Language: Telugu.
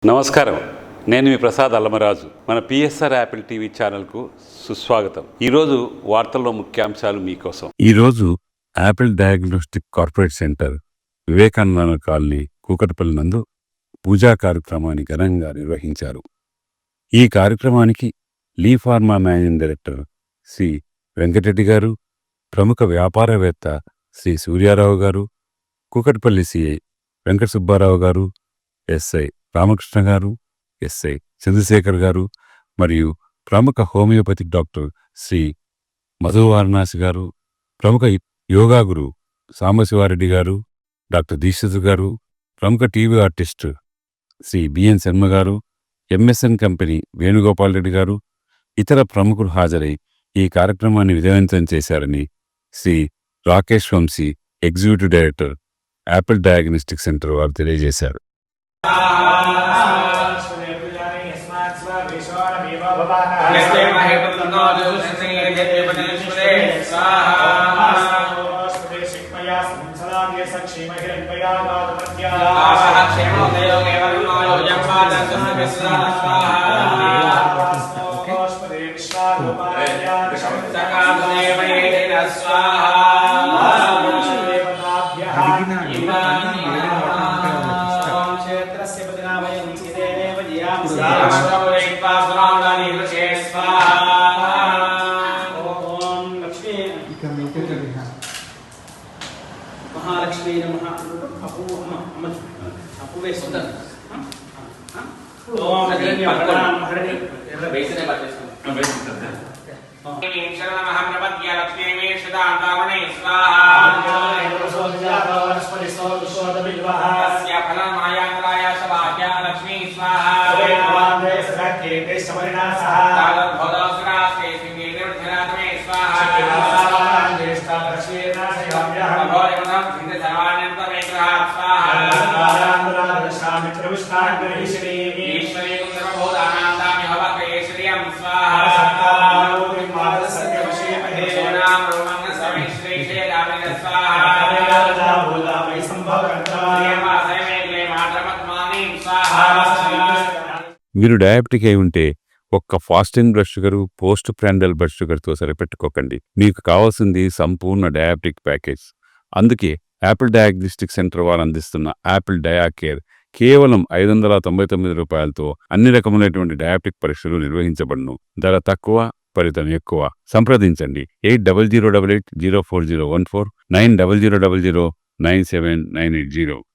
నమస్కారం. నేను మీ ప్రసాద్ అల్లమరాజు. మన పిఎస్ఆర్ యాపిల్ టీవీ ఛానల్కు సుస్వాగతం. ఈరోజు వార్తల్లో ముఖ్యాంశాలు మీకోసం. ఈరోజు Apple diagnostic corporate centre, Vivekananda colony, Kukatpally నందు పూజా కార్యక్రమాన్ని ఘనంగా నిర్వహించారు. ఈ కార్యక్రమానికి Lee pharma managing director Shri Venkatareddy గారు, ప్రముఖ వ్యాపారవేత్త శ్రీ సూర్యారావు గారు, కూకట్పల్లి సిఐ వెంకట సుబ్బారావు గారు, ఎస్ఐ రామకృష్ణ గారు, ఎస్ఐ చంద్రశేఖర్ గారు మరియు ప్రముఖ హోమియోపతిక్ డాక్టర్ శ్రీ మధు వారణాసి గారు, ప్రముఖ యోగా గురు సాంబశివారెడ్డి గారు, డాక్టర్ దీక్షిత్ గారు, ప్రముఖ TV artist Shri BN Sharma garu, MSN company Venugopal Reddy గారు, ఇతర ప్రముఖులు హాజరై ఈ కార్యక్రమాన్ని విజయవంతం చేశారని Shri Rakesh Vamshi, executive director, Apple diagnostic centre వారు తెలియజేశారు. మహాలక్ష్మీ నమః. మీరు డయాబెటిక్ అయి ఉంటే ఒక్క fasting blood sugar, post prandial blood షుగర్తో సరిపెట్టుకోకండి. మీకు కావాల్సింది సంపూర్ణ డయాబెటిక్ ప్యాకేజ్. అందుకే యాపిల్ డయాగ్నోస్టిక్ సెంటర్ వారు అందిస్తున్న యాపిల్ డయా కేర్ కేవలం 599 రూపాయలతో అన్ని రకములైనటువంటి డయాబెటిక్ పరీక్షలు నిర్వహించబడును. ధర తక్కువ, ఫలితం ఎక్కువ. సంప్రదించండి 8008804014 9000009790.